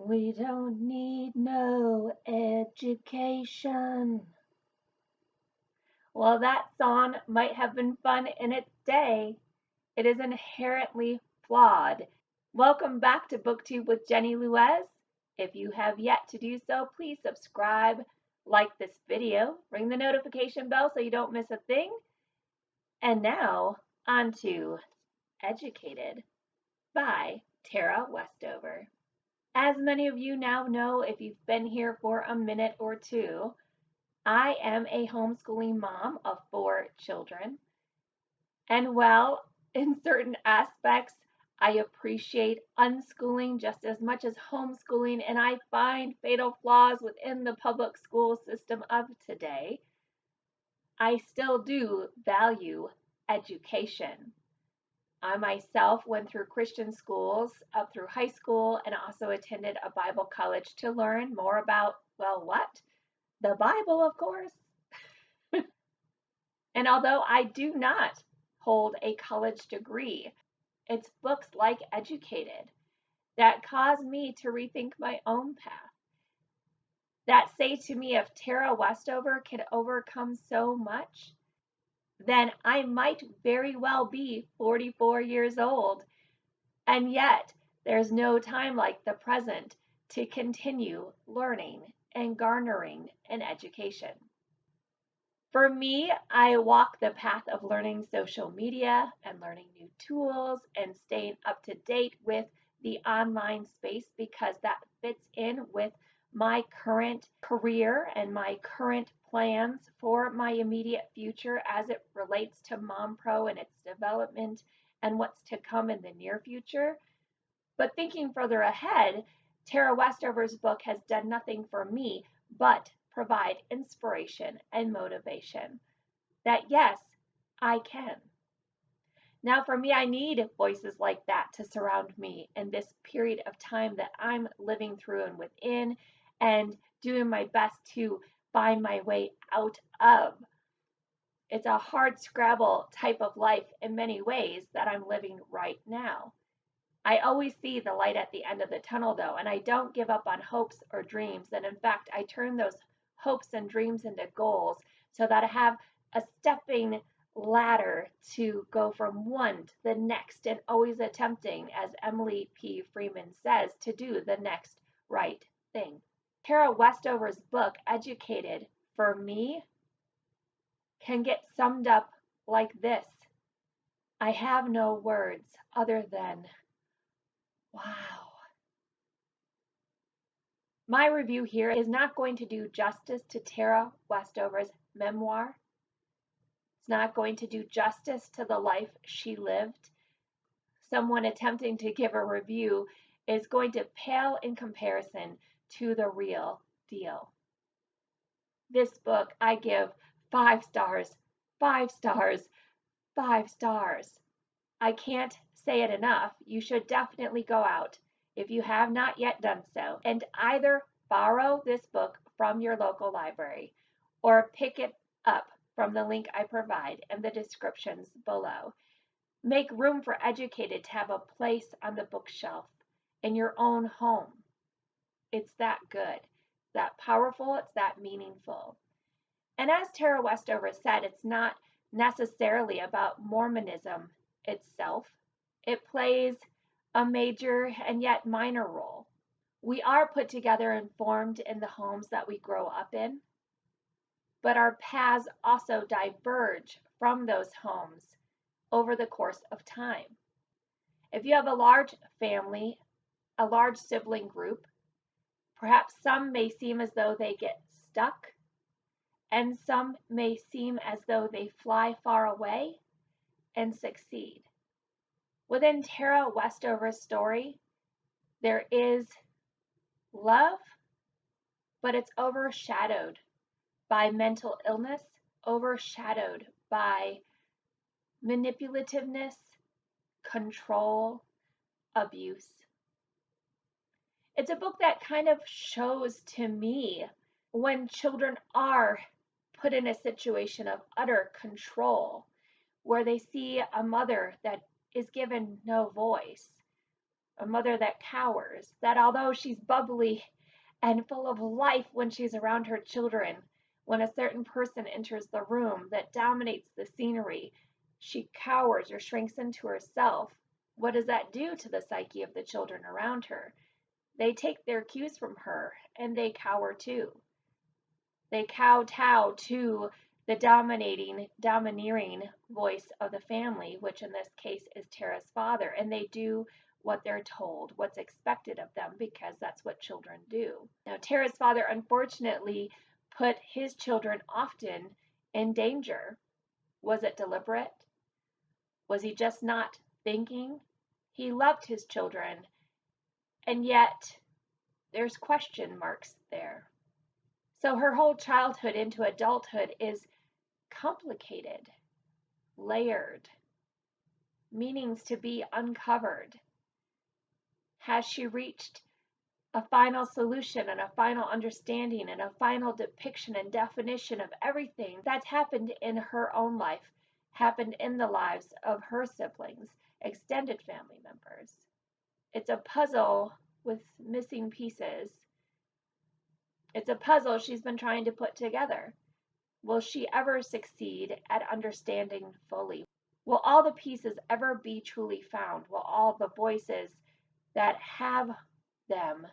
We don't need no education. While that song might have been fun in its day, it is inherently flawed. Welcome back to BookTube with Jenny Luez. If you have yet to do so, please subscribe, like this video, ring the notification bell so you don't miss a thing. And now, on to Educated by Tara Westover. As many of you now know, if you've been here for a minute or two, I am a homeschooling mom of 4 children. And while in certain aspects, I appreciate unschooling just as much as homeschooling, and I find fatal flaws within the public school system of today, I still do value education. I myself went through Christian schools up through high school and also attended a Bible college to learn more about, well, what? The Bible, of course. And although I do not hold a college degree, it's books like Educated that cause me to rethink my own path, that say to me if Tara Westover can overcome so much, then I might very well be 44 years old. And yet, there's no time like the present to continue learning and garnering an education. For me, I walk the path of learning social media and learning new tools and staying up to date with the online space because that fits in with my current career and my current plans for my immediate future as it relates to MomPro and its development and what's to come in the near future. But thinking further ahead, Tara Westover's book has done nothing for me but provide inspiration and motivation that yes, I can. Now, for me, I need voices like that to surround me in this period of time that I'm living through and within and doing my best to find my way out of. It's a hard scrabble type of life in many ways that I'm living right now. I always see the light at the end of the tunnel, though, and I don't give up on hopes or dreams. And in fact, I turn those hopes and dreams into goals so that I have a stepping ladder to go from one to the next and always attempting, as Emily P. Freeman says, to do the next right thing. Tara Westover's book, Educated, for me, can get summed up like this. I have no words other than wow. My review here is not going to do justice to Tara Westover's memoir. It's not going to do justice to the life she lived. Someone attempting to give a review is going to pale in comparison to the real deal. This book I give 5 stars, 5 stars, 5 stars. I can't say it enough. You should definitely go out, if you have not yet done so, and either borrow this book from your local library or pick it up from the link I provide in the descriptions below. Make room for Educated to have a place on the bookshelf in your own home. It's that good, it's that powerful, it's that meaningful. And as Tara Westover said, it's not necessarily about Mormonism itself. It plays a major and yet minor role. We are put together and formed in the homes that we grow up in, but our paths also diverge from those homes over the course of time. If you have a large family, a large sibling group, perhaps some may seem as though they get stuck, and some may seem as though they fly far away and succeed. Within Tara Westover's story, there is love, but it's overshadowed by mental illness, overshadowed by manipulativeness, control, abuse. It's a book that kind of shows to me when children are put in a situation of utter control, where they see a mother that is given no voice, a mother that cowers, that although she's bubbly and full of life when she's around her children, when a certain person enters the room that dominates the scenery, she cowers or shrinks into herself. What does that do to the psyche of the children around her? They take their cues from her and they cower too. They kowtow to the domineering voice of the family, which in this case is Tara's father, and they do what they're told, what's expected of them, because that's what children do. Now, Tara's father unfortunately put his children often in danger. Was it deliberate? Was he just not thinking? He loved his children, and yet there's question marks there. So her whole childhood into adulthood is complicated, layered, meanings to be uncovered. Has she reached a final solution and a final understanding and a final depiction and definition of everything that's happened in her own life, happened in the lives of her siblings, extended family members? It's a puzzle with missing pieces. It's a puzzle she's been trying to put together. Will she ever succeed at understanding fully? Will all the pieces ever be truly found? Will all the voices that have them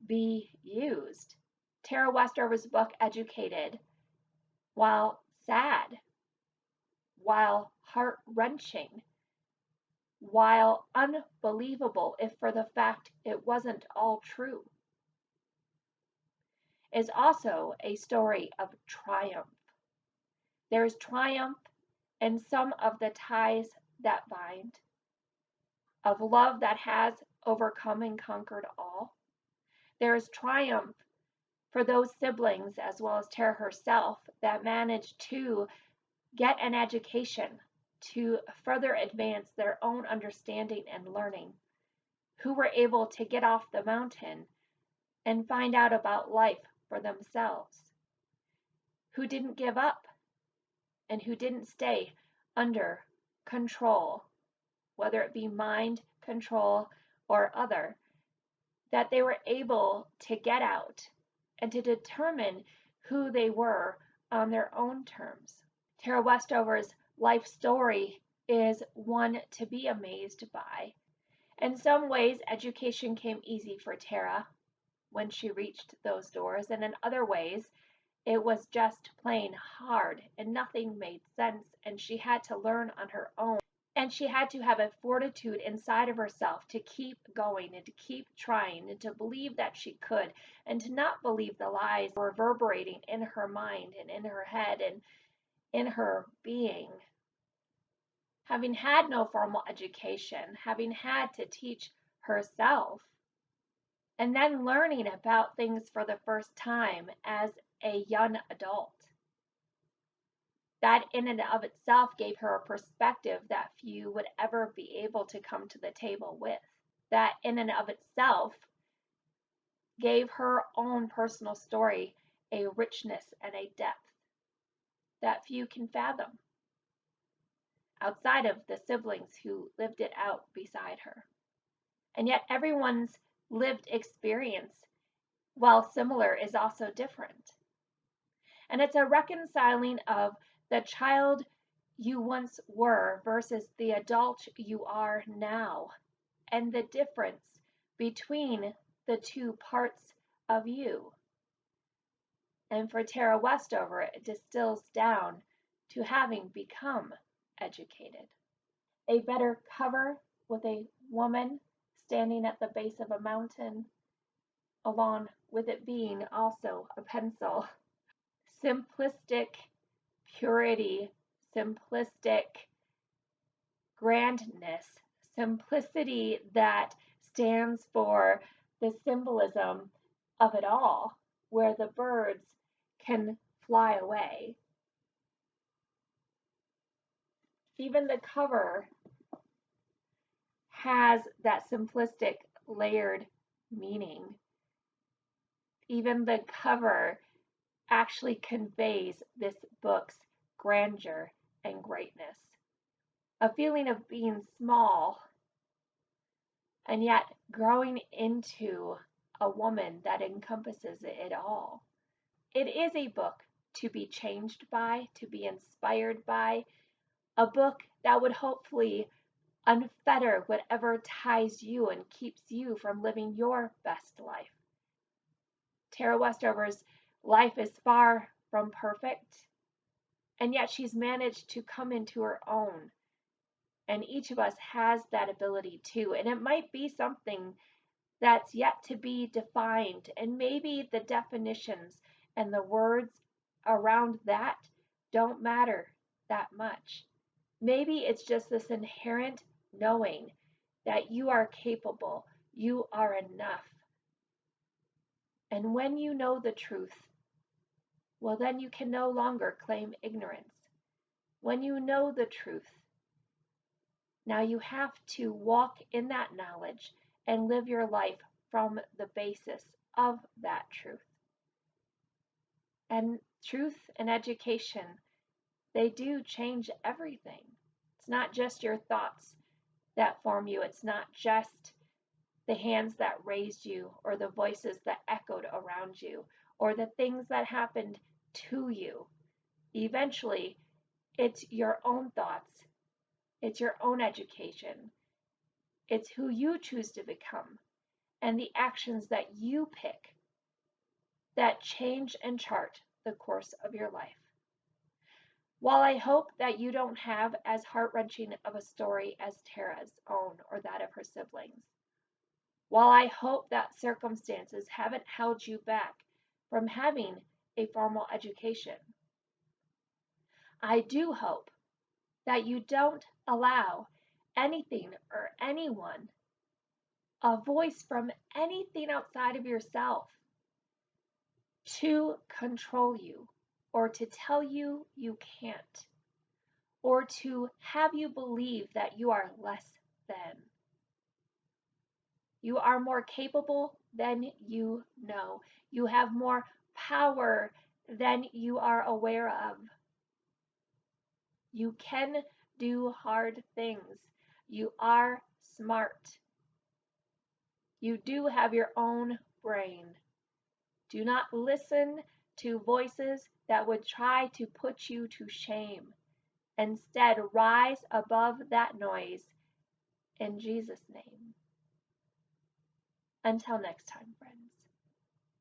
be used? Tara Westover's book, Educated, while sad, while heart-wrenching, while unbelievable if for the fact it wasn't all true, is also a story of triumph. There's triumph in some of the ties that bind, of love that has overcome and conquered all. There is triumph for those siblings, as well as Tara herself, that managed to get an education to further advance their own understanding and learning, who were able to get off the mountain and find out about life for themselves, who didn't give up and who didn't stay under control, whether it be mind control or other, that they were able to get out and to determine who they were on their own terms. Tara Westover's life story is one to be amazed by. In some ways, education came easy for Tara when she reached those doors, and in other ways, it was just plain hard and nothing made sense, and she had to learn on her own. And she had to have a fortitude inside of herself to keep going and to keep trying and to believe that she could and to not believe the lies reverberating in her mind and in her head and in her being. Having had no formal education, having had to teach herself, and then learning about things for the first time as a young adult. That in and of itself gave her a perspective that few would ever be able to come to the table with. That in and of itself gave her own personal story a richness and a depth that few can fathom, outside of the siblings who lived it out beside her. And yet everyone's lived experience, while similar, is also different. And it's a reconciling of the child you once were versus the adult you are now, and the difference between the two parts of you. And for Tara Westover, it distills down to having become educated. A better cover with a woman standing at the base of a mountain, along with it being also a pencil. Simplistic purity, simplistic grandness, simplicity that stands for the symbolism of it all, where the birds can fly away. Even the cover has that simplistic layered meaning. Even the cover actually conveys this book's grandeur and greatness. A feeling of being small, and yet growing into a woman that encompasses it all. It is a book to be changed by, to be inspired by, a book that would hopefully unfetter whatever ties you and keeps you from living your best life. Tara Westover's life is far from perfect, and yet she's managed to come into her own. And each of us has that ability too. And it might be something that's yet to be defined. And maybe the definitions and the words around that don't matter that much. Maybe it's just this inherent knowing that you are capable, you are enough. And when you know the truth, well, then you can no longer claim ignorance. When you know the truth, now you have to walk in that knowledge and live your life from the basis of that truth. And truth and education, they do change everything. It's not just your thoughts that form you. It's not just the hands that raised you or the voices that echoed around you or the things that happened to you. Eventually, it's your own thoughts. It's your own education. It's who you choose to become and the actions that you pick that change and chart the course of your life. While I hope that you don't have as heart-wrenching of a story as Tara's own or that of her siblings, while I hope that circumstances haven't held you back from having a formal education, I do hope that you don't allow anything or anyone, a voice from anything outside of yourself, to control you or to tell you you can't or to have you believe that you are less than. You are more capable than you know. You have more power than you are aware of. You can do hard things. You are smart. You do have your own brain. Do not listen to voices that would try to put you to shame. Instead, rise above that noise in Jesus' name. Until next time, friends.